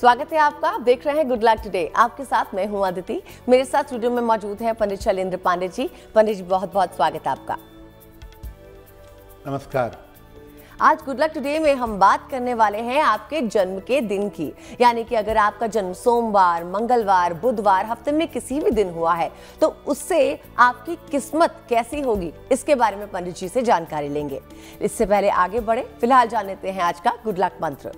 स्वागत है आपका। आप देख रहे हैं गुड लक टुडे। आपके साथ मैं हूं अदिति। मेरे साथ स्टूडियो में मौजूद हैं पंडित शैलेंद्र पांडे जी। पंडित जी, बहुत बहुत स्वागत है आपका। नमस्कार। आज गुड लक टुडे में हम बात करने वाले हैं आपके जन्म के दिन की, यानी कि अगर आपका जन्म सोमवार, मंगलवार, बुधवार, हफ्ते में किसी भी दिन हुआ है तो उससे आपकी किस्मत कैसी होगी, इसके बारे में पंडित जी से जानकारी लेंगे। इससे पहले आगे बढ़े, फिलहाल जान लेते हैं आज का गुड लक मंत्र।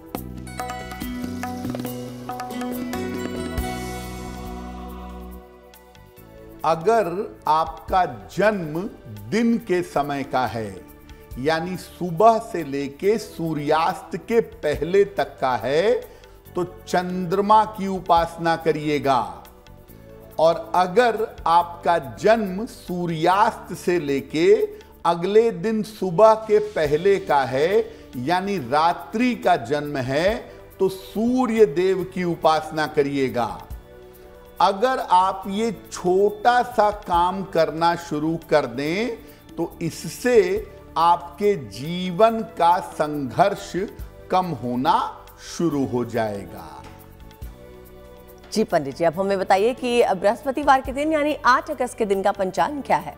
अगर आपका जन्म दिन के समय का है, यानी सुबह से लेके सूर्यास्त के पहले तक का है, तो चंद्रमा की उपासना करिएगा। और अगर आपका जन्म सूर्यास्त से लेके अगले दिन सुबह के पहले का है, यानी रात्रि का जन्म है, तो सूर्य देव की उपासना करिएगा। अगर आप ये छोटा सा काम करना शुरू कर दें तो इससे आपके जीवन का संघर्ष कम होना शुरू हो जाएगा। जी पंडित जी, अब हमें बताइए कि बृहस्पतिवार के दिन यानी 8 अगस्त के दिन का पंचांग क्या है।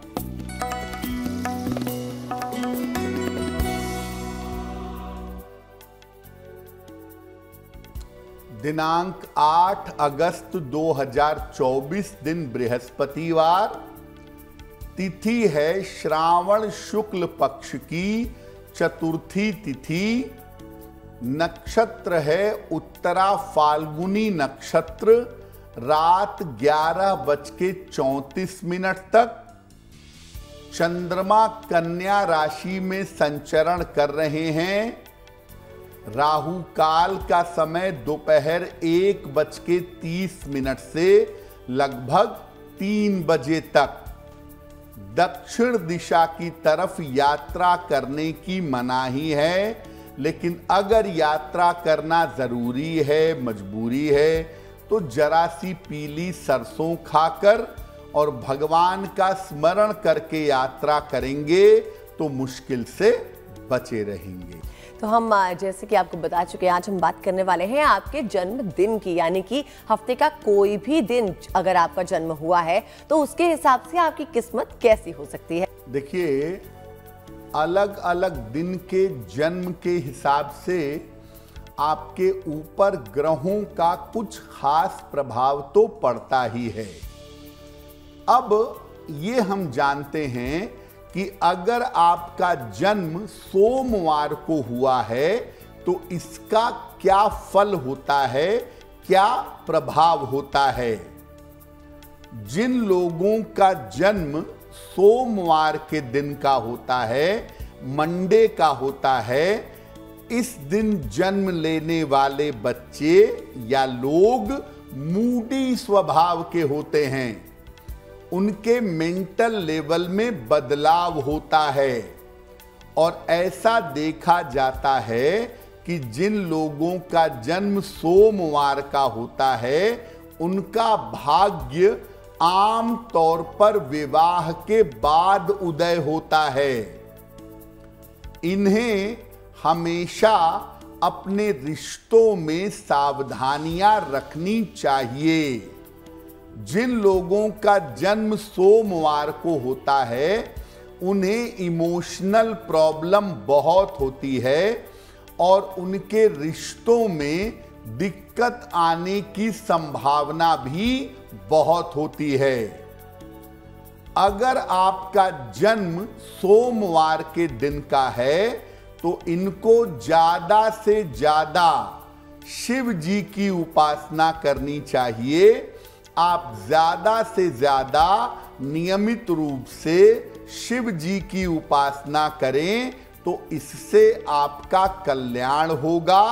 दिनांक 8 अगस्त 2024 दिन बृहस्पतिवार, तिथि है श्रावण शुक्ल पक्ष की चतुर्थी तिथि, नक्षत्र है उत्तरा फाल्गुनी नक्षत्र, रात 11:34 तक। चंद्रमा कन्या राशि में संचरण कर रहे हैं। राहु काल का समय दोपहर 1:30 से लगभग 3 बजे तक। दक्षिण दिशा की तरफ यात्रा करने की मनाही है, लेकिन अगर यात्रा करना जरूरी है, मजबूरी है, तो जरा सी पीली सरसों खाकर और भगवान का स्मरण करके यात्रा करेंगे तो मुश्किल से बचे रहेंगे। तो हम जैसे कि आपको बता चुके हैं, आज हम बात करने वाले हैं आपके जन्मदिन की, यानी कि हफ्ते का कोई भी दिन अगर आपका जन्म हुआ है तो उसके हिसाब से आपकी किस्मत कैसी हो सकती है। देखिए, अलग अलग दिन के जन्म के हिसाब से आपके ऊपर ग्रहों का कुछ खास प्रभाव तो पड़ता ही है। अब ये हम जानते हैं कि अगर आपका जन्म सोमवार को हुआ है तो इसका क्या फल होता है, क्या प्रभाव होता है। जिन लोगों का जन्म सोमवार के दिन का होता है, मंडे का होता है, इस दिन जन्म लेने वाले बच्चे या लोग मूडी स्वभाव के होते हैं। उनके मेंटल लेवल में बदलाव होता है और ऐसा देखा जाता है कि जिन लोगों का जन्म सोमवार का होता है उनका भाग्य आम तौर पर विवाह के बाद उदय होता है। इन्हें हमेशा अपने रिश्तों में सावधानियां रखनी चाहिए। जिन लोगों का जन्म सोमवार को होता है उन्हें इमोशनल प्रॉब्लम बहुत होती है और उनके रिश्तों में दिक्कत आने की संभावना भी बहुत होती है। अगर आपका जन्म सोमवार के दिन का है तो इनको ज्यादा से ज्यादा शिव जी की उपासना करनी चाहिए। आप ज्यादा से ज्यादा नियमित रूप से शिव जी की उपासना करें तो इससे आपका कल्याण होगा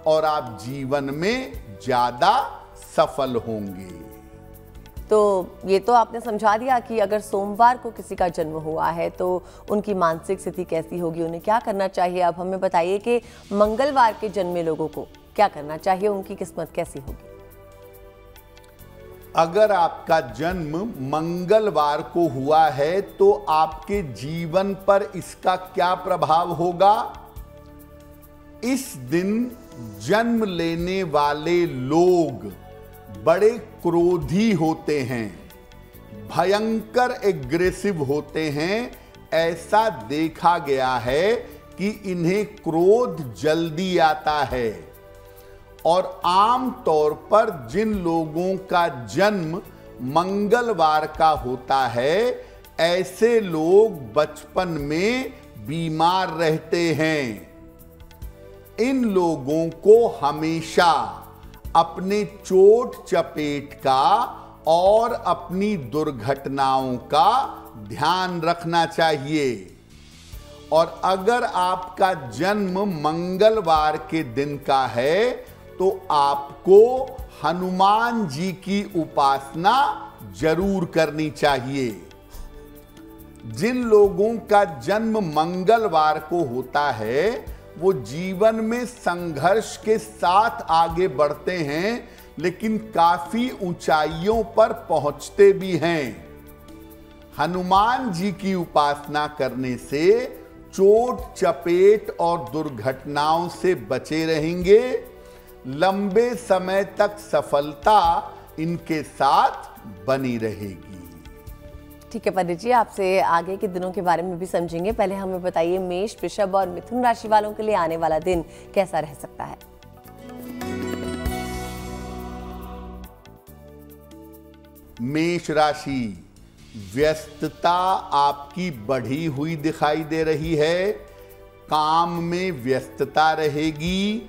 और आप जीवन में ज्यादा सफल होंगे। तो ये तो आपने समझा दिया कि अगर सोमवार को किसी का जन्म हुआ है तो उनकी मानसिक स्थिति कैसी होगी, उन्हें क्या करना चाहिए। अब हमें बताइए कि मंगलवार के जन्मे लोगों को क्या करना चाहिए, उनकी किस्मत कैसी होगी। अगर आपका जन्म मंगलवार को हुआ है तो आपके जीवन पर इसका क्या प्रभाव होगा। इस दिन जन्म लेने वाले लोग बड़े क्रोधी होते हैं, भयंकर एग्रेसिव होते हैं। ऐसा देखा गया है कि इन्हें क्रोध जल्दी आता है। और आम तौर पर जिन लोगों का जन्म मंगलवार का होता है, ऐसे लोग बचपन में बीमार रहते हैं। इन लोगों को हमेशा अपने चोट चपेट का और अपनी दुर्घटनाओं का ध्यान रखना चाहिए। और अगर आपका जन्म मंगलवार के दिन का है तो आपको हनुमान जी की उपासना जरूर करनी चाहिए। जिन लोगों का जन्म मंगलवार को होता है वो जीवन में संघर्ष के साथ आगे बढ़ते हैं, लेकिन काफी ऊंचाइयों पर पहुंचते भी हैं। हनुमान जी की उपासना करने से चोट चपेट और दुर्घटनाओं से बचे रहेंगे। लंबे समय तक सफलता इनके साथ बनी रहेगी। ठीक है पंडित जी, आपसे आगे के दिनों के बारे में भी समझेंगे। पहले हमें बताइए मेष, वृषभ और मिथुन राशि वालों के लिए आने वाला दिन कैसा रह सकता है। मेष राशि, व्यस्तता आपकी बढ़ी हुई दिखाई दे रही है। काम में व्यस्तता रहेगी।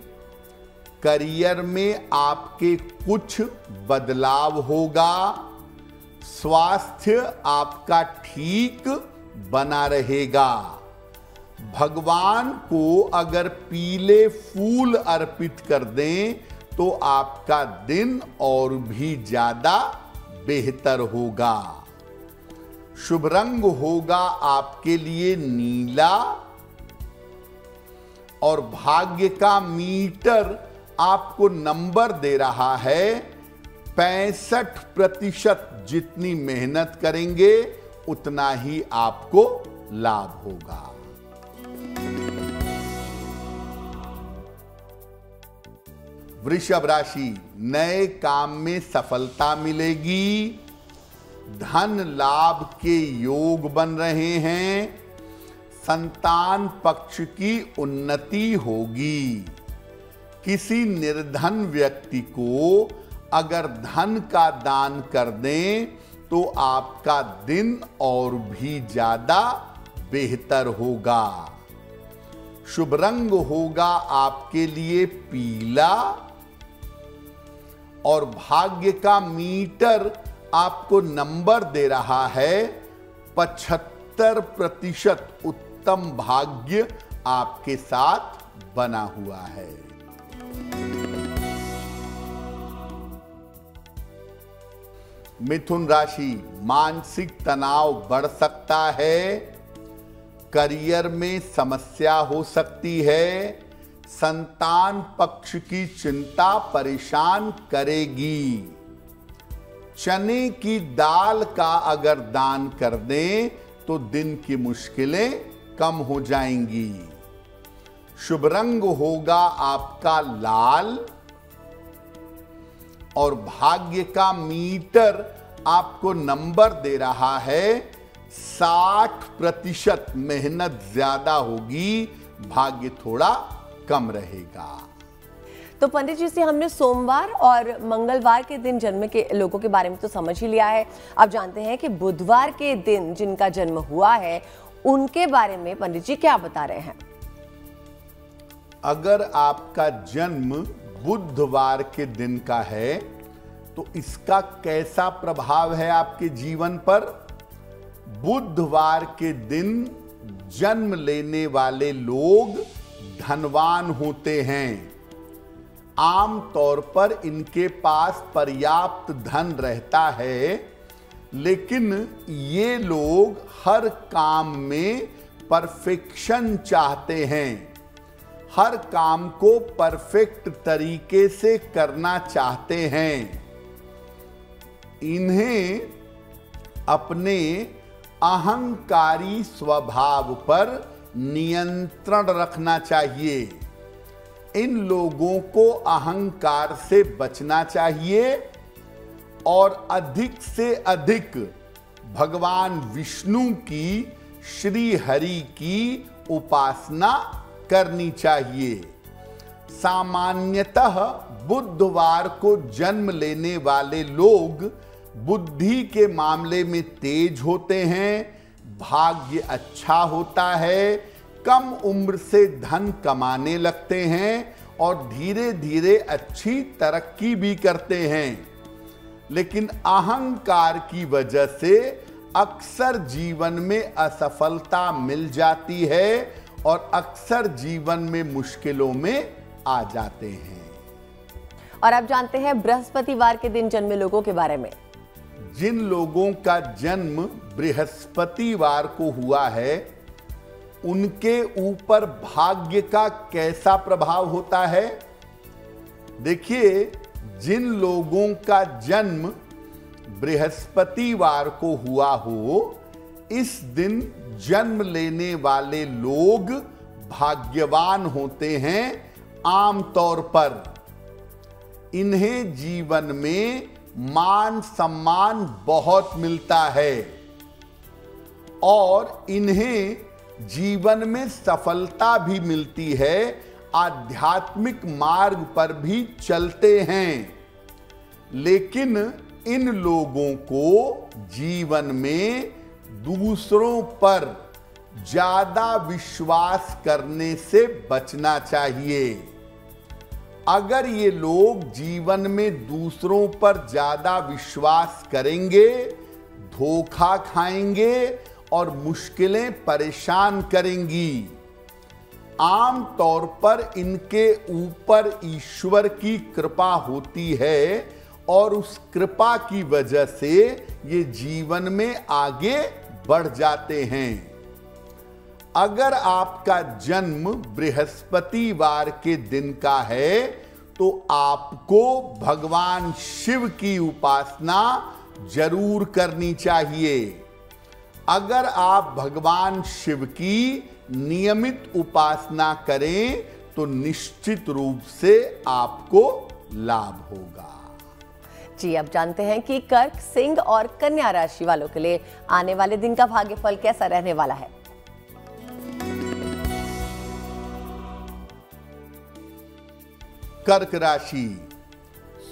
करियर में आपके कुछ बदलाव होगा। स्वास्थ्य आपका ठीक बना रहेगा। भगवान को अगर पीले फूल अर्पित कर दें तो आपका दिन और भी ज्यादा बेहतर होगा। शुभ रंग होगा आपके लिए नीला। और भाग्य का मीटर आपको नंबर दे रहा है 65%। जितनी मेहनत करेंगे उतना ही आपको लाभ होगा। वृषभ राशि, नए काम में सफलता मिलेगी। धन लाभ के योग बन रहे हैं। संतान पक्ष की उन्नति होगी। किसी निर्धन व्यक्ति को अगर धन का दान कर दें तो आपका दिन और भी ज्यादा बेहतर होगा। शुभ रंग होगा आपके लिए पीला। और भाग्य का मीटर आपको नंबर दे रहा है 75%। उत्तम भाग्य आपके साथ बना हुआ है। मिथुन राशि, मानसिक तनाव बढ़ सकता है। करियर में समस्या हो सकती है। संतान पक्ष की चिंता परेशान करेगी। चने की दाल का अगर दान कर दें तो दिन की मुश्किलें कम हो जाएंगी। शुभ रंग होगा आपका लाल। और भाग्य का मीटर आपको नंबर दे रहा है 60%। मेहनत ज्यादा होगी, भाग्य थोड़ा कम रहेगा। तो पंडित जी से हमने सोमवार और मंगलवार के दिन जन्म के लोगों के बारे में तो समझ ही लिया है। अब जानते हैं कि बुधवार के दिन जिनका जन्म हुआ है उनके बारे में पंडित जी क्या बता रहे हैं। अगर आपका जन्म बुधवार के दिन का है तो इसका कैसा प्रभाव है आपके जीवन पर। बुधवार के दिन जन्म लेने वाले लोग धनवान होते हैं। आम तौर पर इनके पास पर्याप्त धन रहता है, लेकिन ये लोग हर काम में परफेक्शन चाहते हैं। हर काम को परफेक्ट तरीके से करना चाहते हैं। इन्हें अपने अहंकारी स्वभाव पर नियंत्रण रखना चाहिए। इन लोगों को अहंकार से बचना चाहिए और अधिक से अधिक भगवान विष्णु की, श्री हरि की उपासना करनी चाहिए। सामान्यतः बुधवार को जन्म लेने वाले लोग बुद्धि के मामले में तेज होते हैं, भाग्य अच्छा होता है, कम उम्र से धन कमाने लगते हैं और धीरे धीरे अच्छी तरक्की भी करते हैं। लेकिन अहंकार की वजह से अक्सर जीवन में असफलता मिल जाती है और अक्सर जीवन में मुश्किलों में आ जाते हैं। और आप जानते हैं बृहस्पतिवार के दिन जन्मे लोगों के बारे में? जिन लोगों का जन्म बृहस्पतिवार को हुआ है उनके ऊपर भाग्य का कैसा प्रभाव होता है? देखिए, जिन लोगों का जन्म बृहस्पतिवार को हुआ हो, इस दिन जन्म लेने वाले लोग भाग्यवान होते हैं। आमतौर पर इन्हें जीवन में मान सम्मान बहुत मिलता है और इन्हें जीवन में सफलता भी मिलती है, आध्यात्मिक मार्ग पर भी चलते हैं। लेकिन इन लोगों को जीवन में दूसरों पर ज्यादा विश्वास करने से बचना चाहिए। अगर ये लोग जीवन में दूसरों पर ज्यादा विश्वास करेंगे, धोखा खाएंगे और मुश्किलें परेशान करेंगी। आम तौर पर इनके ऊपर ईश्वर की कृपा होती है और उस कृपा की वजह से ये जीवन में आगे बढ़ जाते हैं। अगर आपका जन्म बृहस्पतिवार के दिन का है तो आपको भगवान शिव की उपासना जरूर करनी चाहिए। अगर आप भगवान शिव की नियमित उपासना करें तो निश्चित रूप से आपको लाभ होगा। जी, अब जानते हैं कि कर्क, सिंह और कन्या राशि वालों के लिए आने वाले दिन का भाग्यफल कैसा रहने वाला है। कर्क राशि,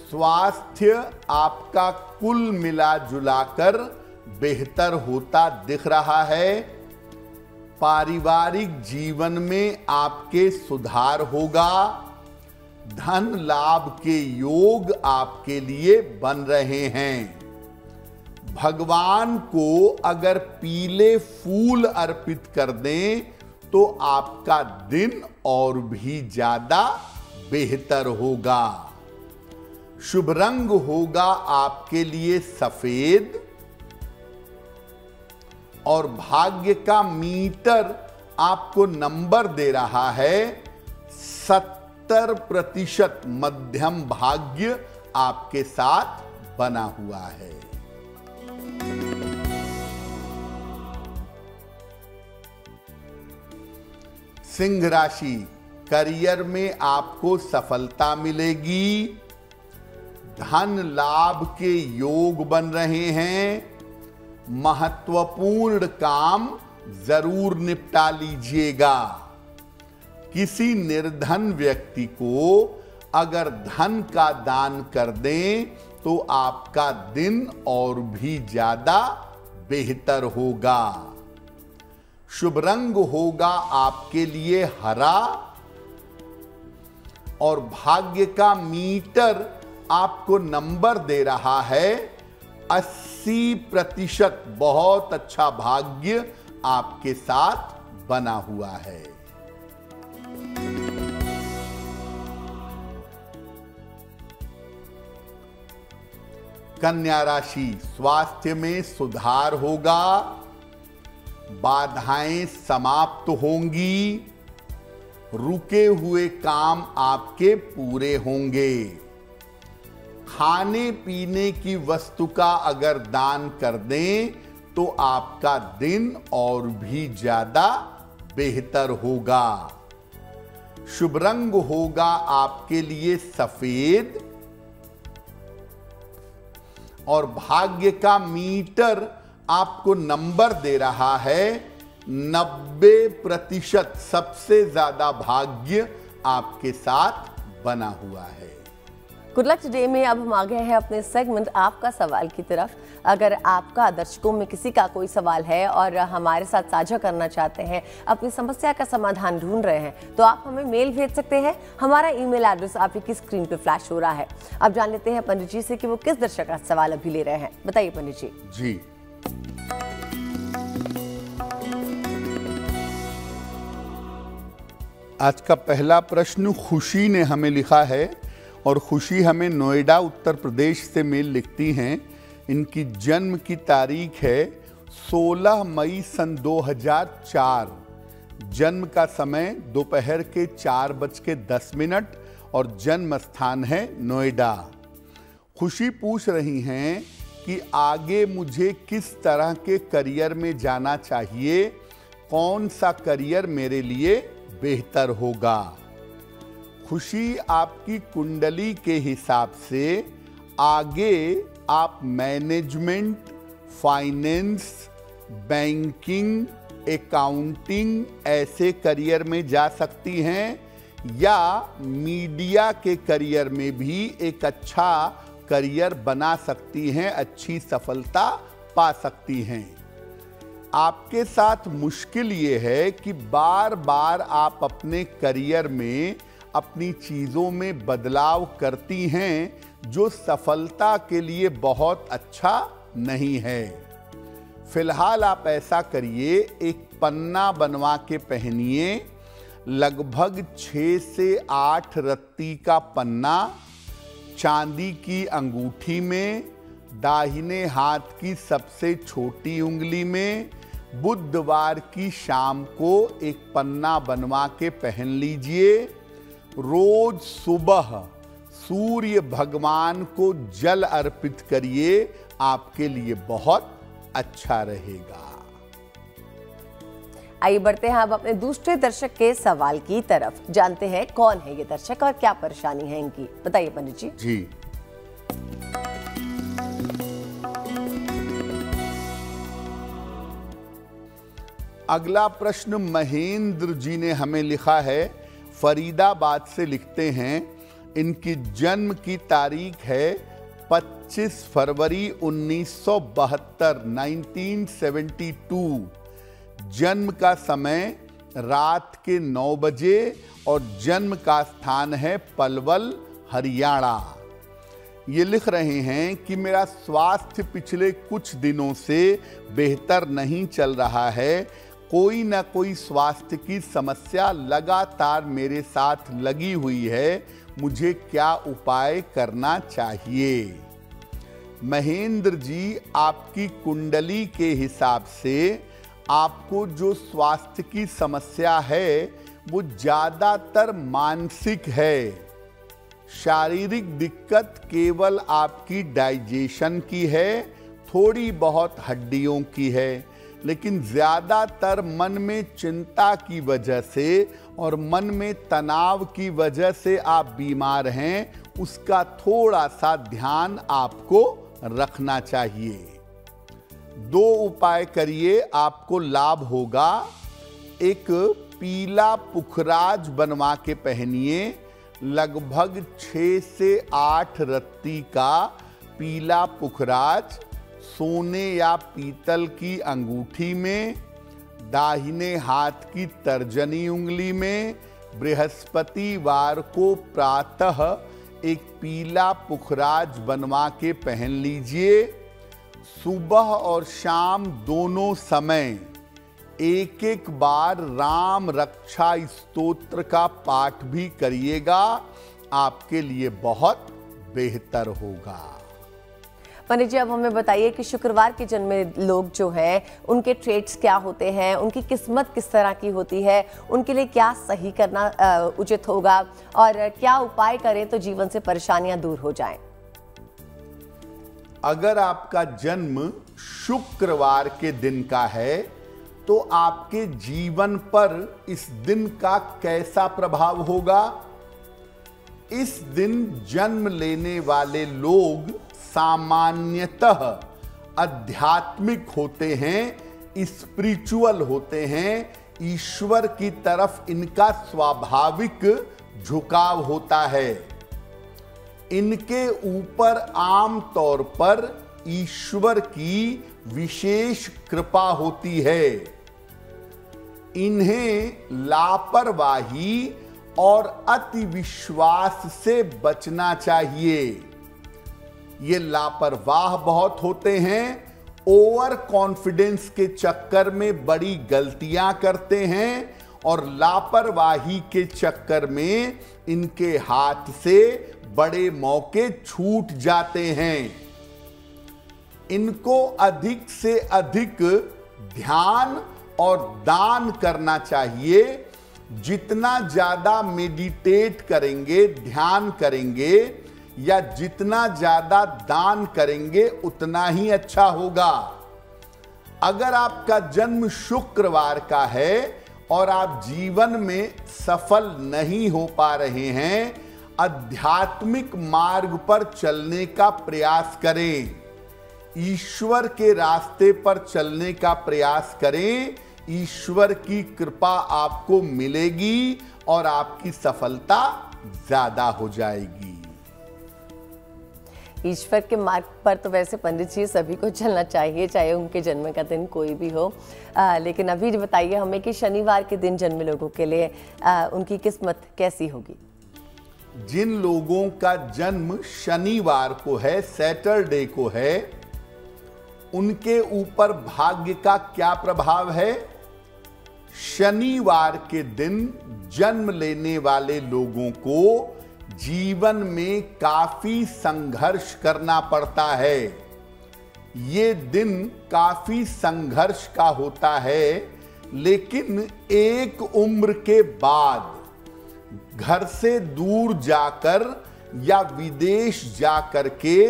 स्वास्थ्य आपका कुल मिला जुलाकर बेहतर होता दिख रहा है। पारिवारिक जीवन में आपके सुधार होगा। धन लाभ के योग आपके लिए बन रहे हैं। भगवान को अगर पीले फूल अर्पित कर दें तो आपका दिन और भी ज्यादा बेहतर होगा। शुभ रंग होगा आपके लिए सफेद और भाग्य का मीटर आपको नंबर दे रहा है 70% मध्यम भाग्य आपके साथ बना हुआ है। सिंह राशि, करियर में आपको सफलता मिलेगी। धन लाभ के योग बन रहे हैं। महत्वपूर्ण काम जरूर निपटा लीजिएगा। किसी निर्धन व्यक्ति को अगर धन का दान कर दें तो आपका दिन और भी ज्यादा बेहतर होगा। शुभ रंग होगा आपके लिए हरा और भाग्य का मीटर आपको नंबर दे रहा है 80%। बहुत अच्छा भाग्य आपके साथ बना हुआ है। कन्या राशि, स्वास्थ्य में सुधार होगा। बाधाएं समाप्त होंगी। रुके हुए काम आपके पूरे होंगे। खाने पीने की वस्तु का अगर दान कर दें तो आपका दिन और भी ज्यादा बेहतर होगा। शुभ रंग होगा आपके लिए सफेद और भाग्य का मीटर आपको नंबर दे रहा है 90%। सबसे ज्यादा भाग्य आपके साथ बना हुआ है। गुड लक टुडे में अब हम आ गए हैं अपने सेगमेंट आपका सवाल की तरफ। अगर आपका दर्शकों में किसी का कोई सवाल है और हमारे साथ साझा करना चाहते हैं, अपनी समस्या का समाधान ढूंढ रहे हैं, तो आप हमें मेल भेज सकते हैं। हमारा ईमेल एड्रेस आपकी स्क्रीन पे फ्लैश हो रहा है। अब जान लेते हैं पंडित जी से कि वो किस दर्शक का सवाल अभी ले रहे हैं। बताइए पंडित जी। जी, आज का पहला प्रश्न खुशी ने हमें लिखा है और खुशी हमें नोएडा उत्तर प्रदेश से मेल लिखती हैं। इनकी जन्म की तारीख है 16 मई सन 2004। जन्म का समय दोपहर के 4:10 और जन्म स्थान है नोएडा। खुशी पूछ रही हैं कि आगे मुझे किस तरह के करियर में जाना चाहिए, कौन सा करियर मेरे लिए बेहतर होगा। खुशी, आपकी कुंडली के हिसाब से आगे आप मैनेजमेंट, फाइनेंस, बैंकिंग, अकाउंटिंग ऐसे करियर में जा सकती हैं या मीडिया के करियर में भी एक अच्छा करियर बना सकती हैं, अच्छी सफलता पा सकती हैं। आपके साथ मुश्किल ये है कि बार बार आप अपने करियर में अपनी चीज़ों में बदलाव करती हैं, जो सफलता के लिए बहुत अच्छा नहीं है। फिलहाल आप ऐसा करिए, एक पन्ना बनवा के पहनिए, लगभग 6 से 8 रत्ती का पन्ना चांदी की अंगूठी में, दाहिने हाथ की सबसे छोटी उंगली में, बुधवार की शाम को एक पन्ना बनवा के पहन लीजिए। रोज सुबह सूर्य भगवान को जल अर्पित करिए, आपके लिए बहुत अच्छा रहेगा। आइए बढ़ते हैं अब अपने दूसरे दर्शक के सवाल की तरफ। जानते हैं कौन है ये दर्शक और क्या परेशानी है इनकी। बताइए पंडित जी। जी, अगला प्रश्न महेंद्र जी ने हमें लिखा है, फरीदाबाद से लिखते हैं। इनकी जन्म की तारीख है 25 फरवरी 1972, 1972। जन्म का समय रात के 9 बजे और जन्म का स्थान है पलवल, हरियाणा। ये लिख रहे हैं कि मेरा स्वास्थ्य पिछले कुछ दिनों से बेहतर नहीं चल रहा है। कोई ना कोई स्वास्थ्य की समस्या लगातार मेरे साथ लगी हुई है। मुझे क्या उपाय करना चाहिए? महेंद्र जी, आपकी कुंडली के हिसाब से आपको जो स्वास्थ्य की समस्या है वो ज़्यादातर मानसिक है। शारीरिक दिक्कत केवल आपकी डाइजेशन की है, थोड़ी बहुत हड्डियों की है, लेकिन ज़्यादातर मन में चिंता की वजह से और मन में तनाव की वजह से आप बीमार हैं। उसका थोड़ा सा ध्यान आपको रखना चाहिए। 2 उपाय करिए, आपको लाभ होगा। एक पीला पुखराज बनवा के पहनिए, लगभग 6 से 8 रत्ती का पीला पुखराज सोने या पीतल की अंगूठी में, दाहिने हाथ की तर्जनी उंगली में, बृहस्पतिवार को प्रातः एक पीला पुखराज बनवा के पहन लीजिए। सुबह और शाम दोनों समय एक एक बार राम रक्षा स्तोत्र का पाठ भी करिएगा, आपके लिए बहुत बेहतर होगा। पंडित जी, अब हमें बताइए कि शुक्रवार के जन्मे लोग जो हैं उनके ट्रेड्स क्या होते हैं, उनकी किस्मत किस तरह की होती है, उनके लिए क्या सही करना उचित होगा और क्या उपाय करें तो जीवन से परेशानियां दूर हो जाएं? अगर आपका जन्म शुक्रवार के दिन का है तो आपके जीवन पर इस दिन का कैसा प्रभाव होगा? इस दिन जन्म लेने वाले लोग सामान्यतः आध्यात्मिक होते हैं, स्पिरिचुअल होते हैं, ईश्वर की तरफ इनका स्वाभाविक झुकाव होता है। इनके ऊपर आम तौर पर ईश्वर की विशेष कृपा होती है। इन्हें लापरवाही और अति विश्वास से बचना चाहिए। ये लापरवाह बहुत होते हैं, ओवर कॉन्फिडेंस के चक्कर में बड़ी गलतियां करते हैं और लापरवाही के चक्कर में इनके हाथ से बड़े मौके छूट जाते हैं। इनको अधिक से अधिक ध्यान और दान करना चाहिए। जितना ज्यादा मेडिटेट करेंगे, ध्यान करेंगे या जितना ज्यादा दान करेंगे उतना ही अच्छा होगा। अगर आपका जन्म शुक्रवार का है और आप जीवन में सफल नहीं हो पा रहे हैं, आध्यात्मिक मार्ग पर चलने का प्रयास करें, ईश्वर के रास्ते पर चलने का प्रयास करें। ईश्वर की कृपा आपको मिलेगी और आपकी सफलता ज्यादा हो जाएगी। ईश्वर के मार्ग पर तो वैसे पंडित जी सभी को चलना चाहिए, चाहे उनके जन्म का दिन कोई भी हो। लेकिन अभी बताइए हमें कि शनिवार के दिन जन्मे लोगों के लिए उनकी किस्मत कैसी होगी? जिन लोगों का जन्म शनिवार को है, सैटरडे को है, उनके ऊपर भाग्य का क्या प्रभाव है? शनिवार के दिन जन्म लेने वाले लोगों को जीवन में काफी संघर्ष करना पड़ता है। ये दिन काफी संघर्ष का होता है, लेकिन एक उम्र के बाद घर से दूर जाकर या विदेश जाकर के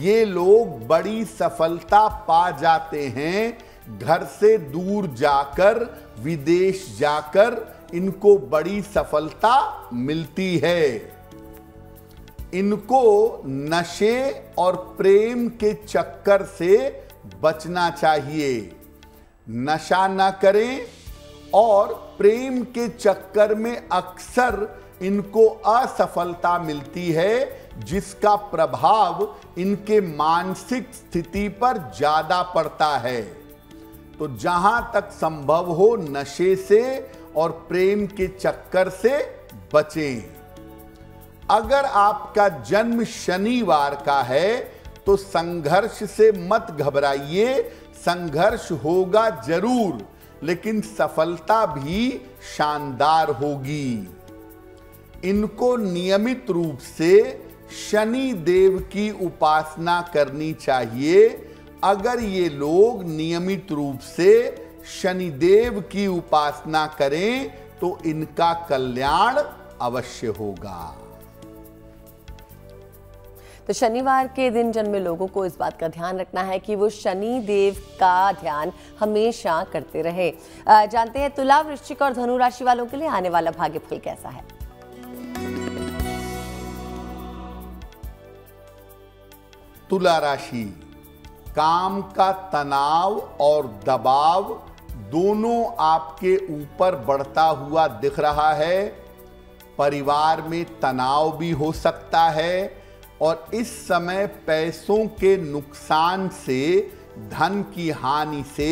ये लोग बड़ी सफलता पा जाते हैं। घर से दूर जाकर, विदेश जाकर इनको बड़ी सफलता मिलती है। इनको नशे और प्रेम के चक्कर से बचना चाहिए। नशा न करें और प्रेम के चक्कर में अक्सर इनको असफलता मिलती है, जिसका प्रभाव इनके मानसिक स्थिति पर ज्यादा पड़ता है। तो जहां तक संभव हो नशे से और प्रेम के चक्कर से बचें। अगर आपका जन्म शनिवार का है तो संघर्ष से मत घबराइए। संघर्ष होगा जरूर, लेकिन सफलता भी शानदार होगी। इनको नियमित रूप से शनि देव की उपासना करनी चाहिए। अगर ये लोग नियमित रूप से शनिदेव की उपासना करें तो इनका कल्याण अवश्य होगा। तो शनिवार के दिन जन्मे लोगों को इस बात का ध्यान रखना है कि वो शनि देव का ध्यान हमेशा करते रहे। जानते हैं तुला, वृश्चिक और धनु राशि वालों के लिए आने वाला भाग्यफल कैसा है। तुला राशि, काम का तनाव और दबाव दोनों आपके ऊपर बढ़ता हुआ दिख रहा है। परिवार में तनाव भी हो सकता है और इस समय पैसों के नुकसान से, धन की हानि से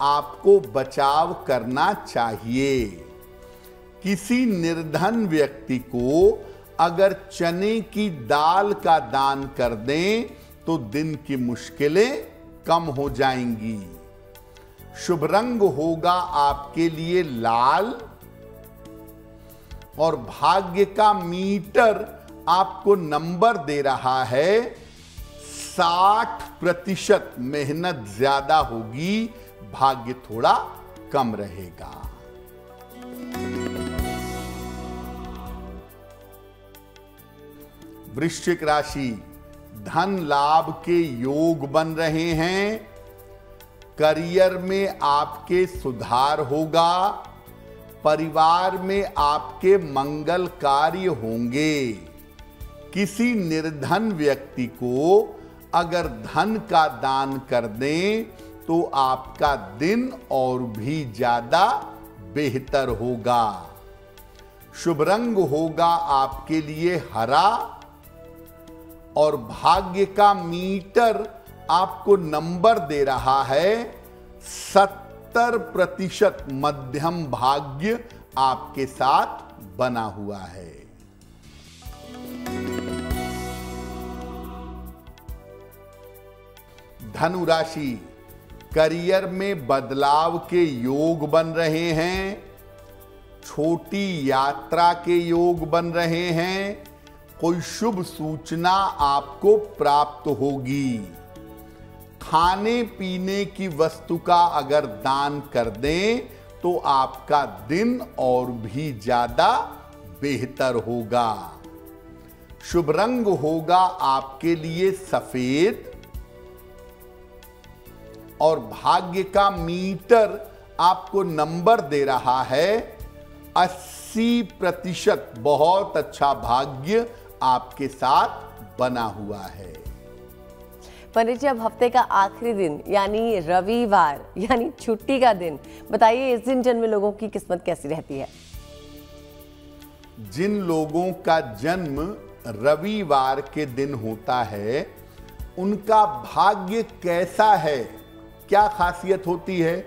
आपको बचाव करना चाहिए। किसी निर्धन व्यक्ति को अगर चने की दाल का दान कर दें तो दिन की मुश्किलें कम हो जाएंगी। शुभ रंग होगा आपके लिए लाल और भाग्य का मीटर आपको नंबर दे रहा है 60%। मेहनत ज्यादा होगी, भाग्य थोड़ा कम रहेगा। वृश्चिक राशि, धन लाभ के योग बन रहे हैं। करियर में आपके सुधार होगा, परिवार में आपके मंगल कार्य होंगे। किसी निर्धन व्यक्ति को अगर धन का दान कर दें तो आपका दिन और भी ज्यादा बेहतर होगा। शुभ रंग होगा आपके लिए हरा और भाग्य का मीटर आपको नंबर दे रहा है 70% मध्यम भाग्य आपके साथ बना हुआ है। धनु राशि, करियर में बदलाव के योग बन रहे हैं, छोटी यात्रा के योग बन रहे हैं, कोई शुभ सूचना आपको प्राप्त होगी। खाने पीने की वस्तु का अगर दान कर दें तो आपका दिन और भी ज्यादा बेहतर होगा। शुभ रंग होगा आपके लिए सफेद और भाग्य का मीटर आपको नंबर दे रहा है 80%। बहुत अच्छा भाग्य आपके साथ बना हुआ है। पंडित जी, अब हफ्ते का आखिरी दिन यानी रविवार यानी छुट्टी का दिन, बताइए इस दिन जन्मे लोगों की किस्मत कैसी रहती है? जिन लोगों का जन्म रविवार के दिन होता है उनका भाग्य कैसा है, क्या खासियत होती है?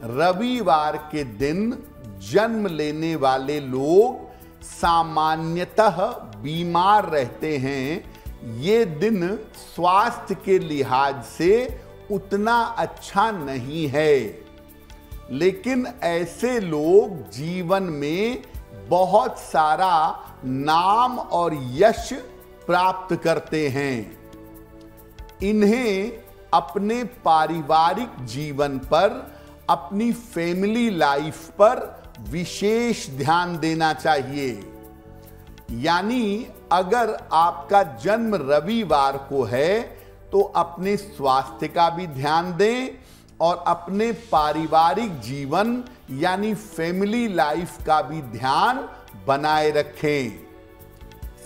रविवार के दिन जन्म लेने वाले लोग सामान्यतः बीमार रहते हैं। ये दिन स्वास्थ्य के लिहाज से उतना अच्छा नहीं है, लेकिन ऐसे लोग जीवन में बहुत सारा नाम और यश प्राप्त करते हैं। इन्हें अपने पारिवारिक जीवन पर, अपनी फैमिली लाइफ पर विशेष ध्यान देना चाहिए। यानी अगर आपका जन्म रविवार को है तो अपने स्वास्थ्य का भी ध्यान दें और अपने पारिवारिक जीवन यानी फैमिली लाइफ का भी ध्यान बनाए रखें।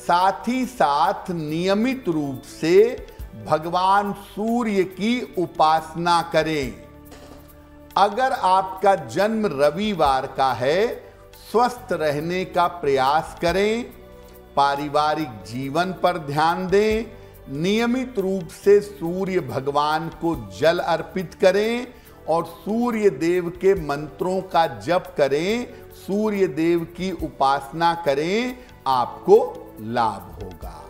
साथ ही साथ नियमित रूप से भगवान सूर्य की उपासना करें। अगर आपका जन्म रविवार का है, स्वस्थ रहने का प्रयास करें, पारिवारिक जीवन पर ध्यान दें, नियमित रूप से सूर्य भगवान को जल अर्पित करें और सूर्य देव के मंत्रों का जप करें, सूर्य देव की उपासना करें, आपको लाभ होगा।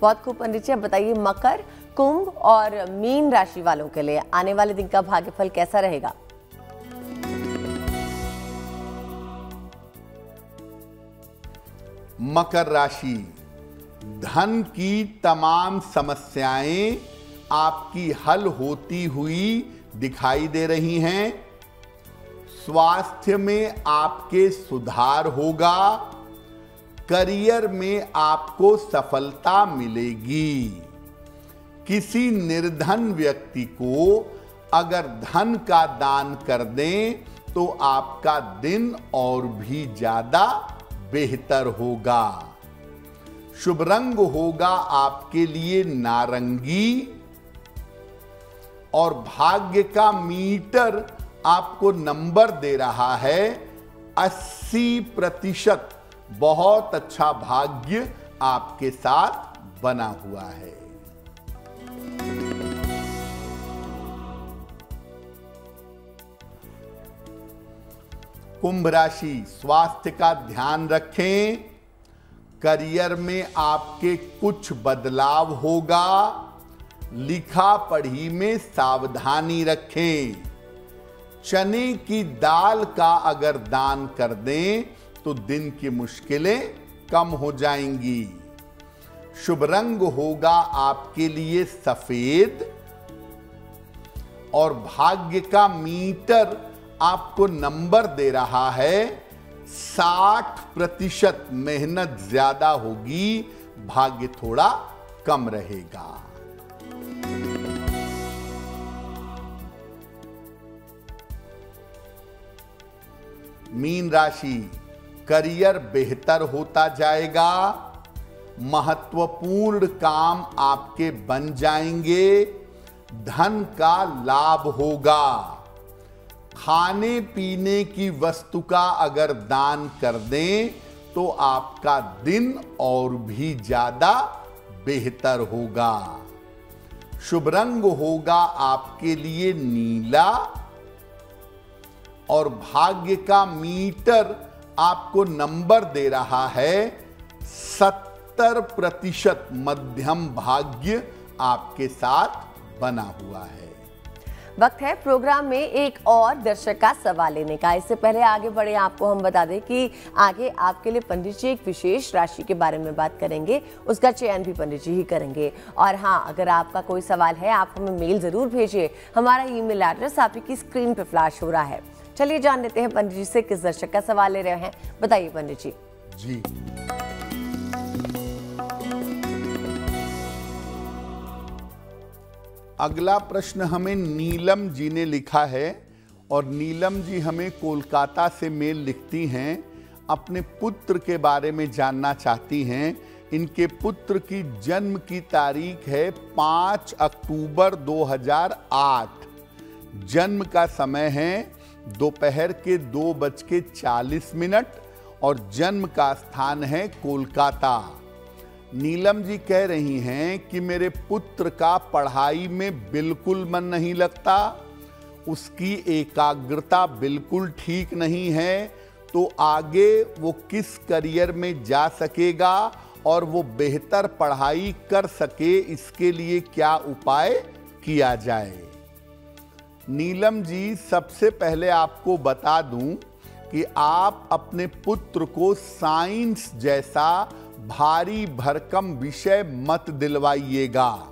बहुत खूब पंडित जी, अब बताइए मकर, कुंभ और मीन राशि वालों के लिए आने वाले दिन का भाग्यफल कैसा रहेगा? मकर राशि, धन की तमाम समस्याएं आपकी हल होती हुई दिखाई दे रही हैं। स्वास्थ्य में आपके सुधार होगा, करियर में आपको सफलता मिलेगी। किसी निर्धन व्यक्ति को अगर धन का दान कर दें तो आपका दिन और भी ज्यादा बेहतर होगा। शुभ रंग होगा आपके लिए नारंगी और भाग्य का मीटर आपको नंबर दे रहा है 80%। बहुत अच्छा भाग्य आपके साथ बना हुआ है। कुंभ राशि, स्वास्थ्य का ध्यान रखें, करियर में आपके कुछ बदलाव होगा, लिखा पढ़ी में सावधानी रखें। चने की दाल का अगर दान कर दें तो दिन की मुश्किलें कम हो जाएंगी। शुभ रंग होगा आपके लिए सफेद और भाग्य का मीटर आपको नंबर दे रहा है 60%। मेहनत ज्यादा होगी, भाग्य थोड़ा कम रहेगा। मीन राशि, करियर बेहतर होता जाएगा, महत्वपूर्ण काम आपके बन जाएंगे, धन का लाभ होगा। खाने पीने की वस्तु का अगर दान कर दें तो आपका दिन और भी ज्यादा बेहतर होगा। शुभ रंग होगा आपके लिए नीला और भाग्य का मीटर आपको नंबर दे रहा है 70% मध्यम भाग्य आपके साथ बना हुआ है। वक्त है प्रोग्राम में एक और दर्शक का सवाल लेने का। इससे पहले आगे बढ़े आपको हम बता दें कि आगे आपके लिए पंडित जी एक विशेष राशि के बारे में बात करेंगे, उसका चयन भी पंडित जी ही करेंगे। और हाँ, अगर आपका कोई सवाल है आप हमें मेल जरूर भेजिए, हमारा ईमेल एड्रेस आपकी स्क्रीन पर फ्लैश हो रहा है। चलिए जान लेते हैं पंडित जी से किस दर्शक का सवाल ले रहे हैं, बताइए पंडित जी। जी, अगला प्रश्न हमें नीलम जी ने लिखा है और नीलम जी हमें कोलकाता से मेल लिखती हैं। अपने पुत्र के बारे में जानना चाहती हैं। इनके पुत्र की जन्म की तारीख है 5 अक्टूबर 2008। जन्म का समय है दोपहर के 2:40 और जन्म का स्थान है कोलकाता। नीलम जी कह रही हैं कि मेरे पुत्र का पढ़ाई में बिल्कुल मन नहीं लगता, उसकी एकाग्रता बिल्कुल ठीक नहीं है, तो आगे वो किस करियर में जा सकेगा और वो बेहतर पढ़ाई कर सके, इसके लिए क्या उपाय किया जाए। नीलम जी, सबसे पहले आपको बता दूं कि आप अपने पुत्र को साइंस जैसा भारी भरकम विषय मत दिलवाइएगा,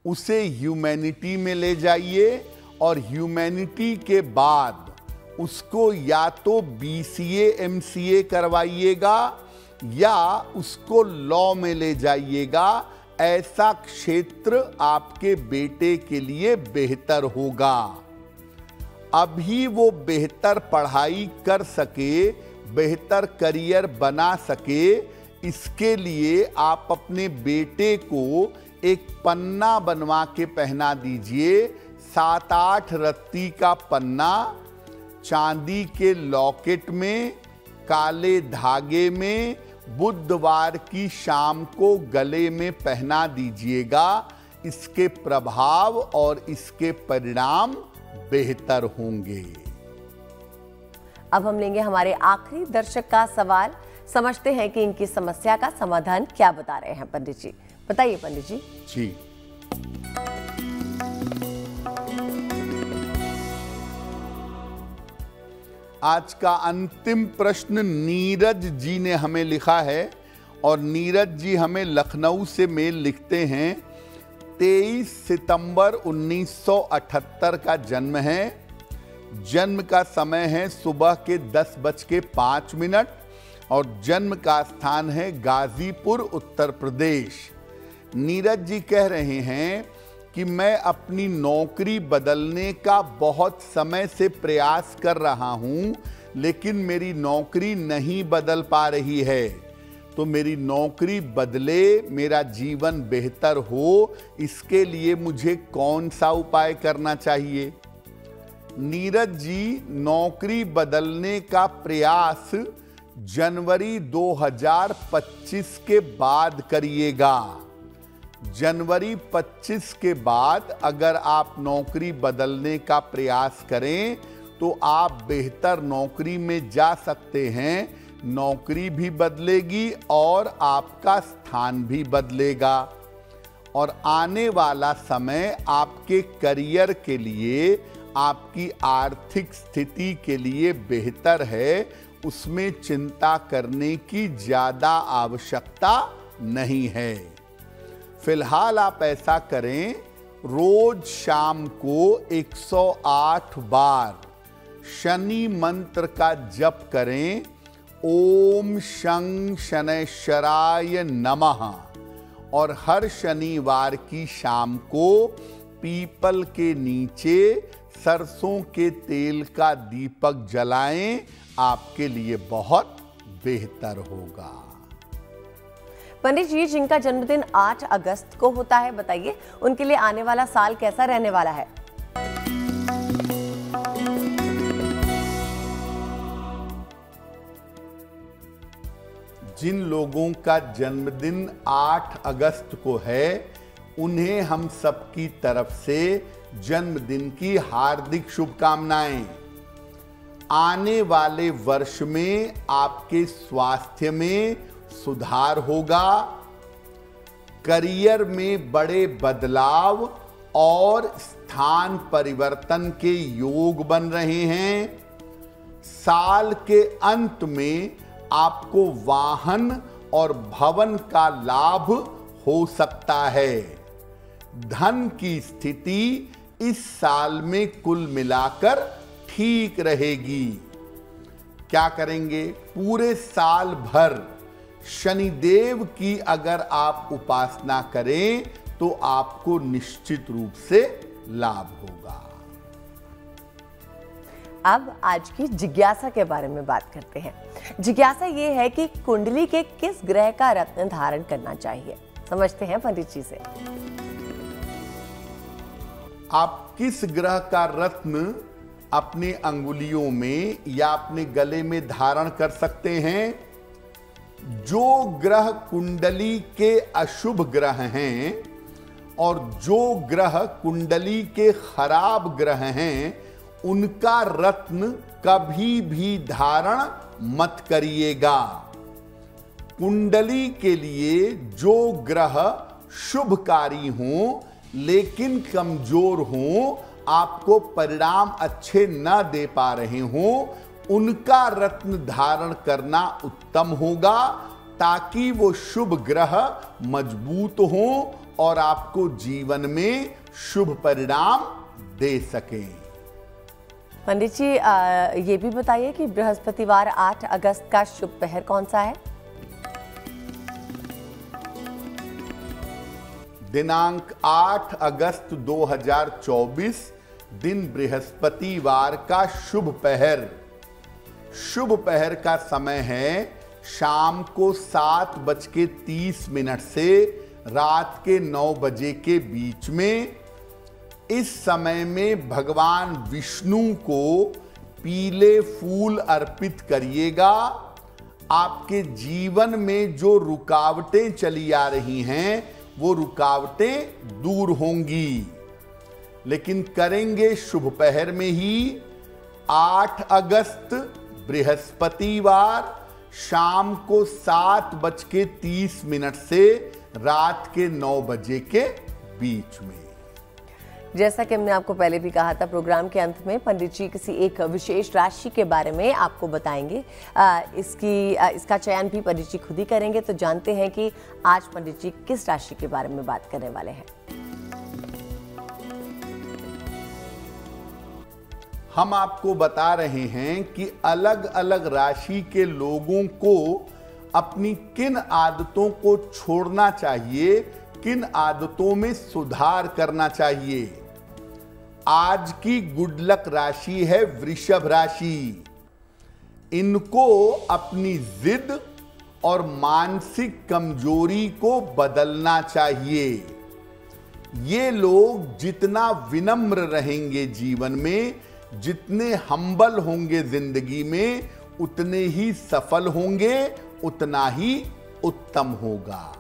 उसे ह्यूमैनिटी में ले जाइए और ह्यूमैनिटी के बाद उसको या तो BCA MCA करवाइएगा या उसको लॉ में ले जाइएगा। ऐसा क्षेत्र आपके बेटे के लिए बेहतर होगा। अभी वो बेहतर पढ़ाई कर सके, बेहतर करियर बना सके, इसके लिए आप अपने बेटे को एक पन्ना बनवा के पहना दीजिए। 7-8 रत्ती का पन्ना चांदी के लॉकेट में काले धागे में बुधवार की शाम को गले में पहना दीजिएगा। इसके प्रभाव और इसके परिणाम बेहतर होंगे। अब हम लेंगे हमारे आखिरी दर्शक का सवाल, समझते हैं कि इनकी समस्या का समाधान क्या बता रहे हैं पंडित जी। बताइए पंडित जी। जी, आज का अंतिम प्रश्न नीरज जी ने हमें लिखा है और नीरज जी हमें लखनऊ से मेल लिखते हैं। 23 सितंबर 1978 का जन्म है। जन्म का समय है सुबह के 10:05 और जन्म का स्थान है गाजीपुर, उत्तर प्रदेश। नीरज जी कह रहे हैं कि मैं अपनी नौकरी बदलने का बहुत समय से प्रयास कर रहा हूं, लेकिन मेरी नौकरी नहीं बदल पा रही है। तो मेरी नौकरी बदले, मेरा जीवन बेहतर हो, इसके लिए मुझे कौन सा उपाय करना चाहिए? नीरज जी, नौकरी बदलने का प्रयास जनवरी 2025 के बाद करिएगा। जनवरी 25 के बाद अगर आप नौकरी बदलने का प्रयास करें तो आप बेहतर नौकरी में जा सकते हैं। नौकरी भी बदलेगी और आपका स्थान भी बदलेगा और आने वाला समय आपके करियर के लिए, आपकी आर्थिक स्थिति के लिए बेहतर है। उसमें चिंता करने की ज्यादा आवश्यकता नहीं है। फिलहाल आप ऐसा करें, रोज शाम को 108 बार शनि मंत्र का जप करें। ओम शं शनैश्चराय नमः। और हर शनिवार की शाम को पीपल के नीचे सरसों के तेल का दीपक जलाएं, आपके लिए बहुत बेहतर होगा। पंडित जी, जिनका जन्मदिन 8 अगस्त को होता है, बताइए उनके लिए आने वाला साल कैसा रहने वाला है? जिन लोगों का जन्मदिन 8 अगस्त को है, उन्हें हम सबकी तरफ से जन्मदिन की हार्दिक शुभकामनाएं। आने वाले वर्ष में आपके स्वास्थ्य में सुधार होगा, करियर में बड़े बदलाव और स्थान परिवर्तन के योग बन रहे हैं। साल के अंत में आपको वाहन और भवन का लाभ हो सकता है। धन की स्थिति इस साल में कुल मिलाकर ठीक रहेगी। क्या करेंगे? पूरे साल भर शनिदेव की अगर आप उपासना करें तो आपको निश्चित रूप से लाभ होगा। अब आज की जिज्ञासा के बारे में बात करते हैं। जिज्ञासा ये है कि कुंडली के किस ग्रह का रत्न धारण करना चाहिए? समझते हैं पंडित जी से। आप किस ग्रह का रत्न अपने अंगुलियों में या अपने गले में धारण कर सकते हैं? जो ग्रह कुंडली के अशुभ ग्रह हैं और जो ग्रह कुंडली के खराब ग्रह हैं, उनका रत्न कभी भी धारण मत करिएगा। कुंडली के लिए जो ग्रह शुभकारी हों लेकिन कमजोर हों, आपको परिणाम अच्छे न दे पा रहे हों, उनका रत्न धारण करना उत्तम होगा, ताकि वो शुभ ग्रह मजबूत हों और आपको जीवन में शुभ परिणाम दे सकें। पंडित जी, ये भी बताइए कि बृहस्पतिवार 8 अगस्त का शुभ पहर कौन सा है? दिनांक 8 अगस्त 2024 दिन बृहस्पतिवार का शुभ पहर। शुभ पहर का समय है शाम को 7:30 से रात के 9 बजे के बीच में। इस समय में भगवान विष्णु को पीले फूल अर्पित करिएगा। आपके जीवन में जो रुकावटें चली आ रही हैं, वो रुकावटें दूर होंगी, लेकिन करेंगे शुभ पहर में ही। 8 अगस्त बृहस्पतिवार शाम को 7:30 से रात के 9 बजे के बीच में। जैसा कि हमने आपको पहले भी कहा था, प्रोग्राम के अंत में पंडित जी किसी एक विशेष राशि के बारे में आपको बताएंगे। इसका चयन भी पंडित जी खुद ही करेंगे। तो जानते हैं कि आज पंडित जी किस राशि के बारे में बात करने वाले हैं। हम आपको बता रहे हैं कि अलग अलग राशि के लोगों को अपनी किन आदतों को छोड़ना चाहिए, किन आदतों में सुधार करना चाहिए। आज की गुड लक राशि है वृषभ राशि। इनको अपनी जिद और मानसिक कमजोरी को बदलना चाहिए। ये लोग जितना विनम्र रहेंगे जीवन में, जितने हम्बल होंगे जिंदगी में, उतने ही सफल होंगे, उतना ही उत्तम होगा।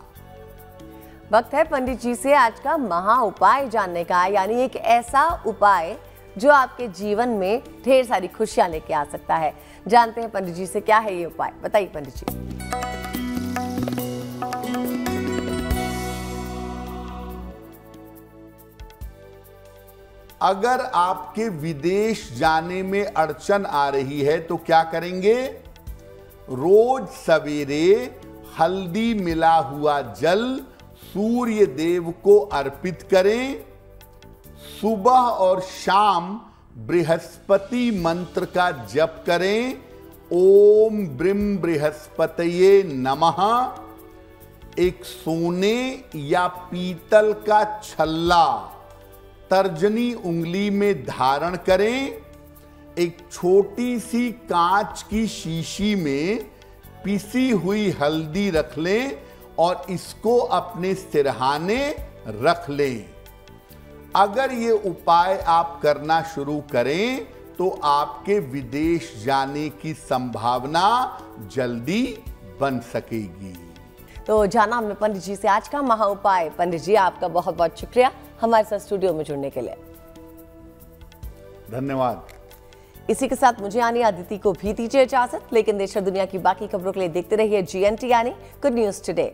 वक्त है पंडित जी से आज का महा उपाय जानने का, यानी एक ऐसा उपाय जो आपके जीवन में ढेर सारी खुशियां लेके आ सकता है। जानते हैं पंडित जी से क्या है ये उपाय, बताइए पंडित जी। अगर आपके विदेश जाने में अड़चन आ रही है तो क्या करेंगे? रोज सवेरे हल्दी मिला हुआ जल सूर्य देव को अर्पित करें। सुबह और शाम बृहस्पति मंत्र का जप करें। ओम ब्रीम बृहस्पतये नमः। एक सोने या पीतल का छल्ला तर्जनी उंगली में धारण करें। एक छोटी सी कांच की शीशी में पिसी हुई हल्दी रख लें और इसको अपने सिरहाने रख लें। अगर ये उपाय आप करना शुरू करें तो आपके विदेश जाने की संभावना जल्दी बन सकेगी। तो जाना हमने पंडित जी से आज का महा उपाय। पंडित जी, आपका बहुत बहुत शुक्रिया हमारे साथ स्टूडियो में जुड़ने के लिए। धन्यवाद। इसी के साथ मुझे यानी अदिति को भी दीजिए इजाजत, लेकिन देश और दुनिया की बाकी खबरों के लिए देखते रहिए GNT यानी गुड न्यूज टुडे।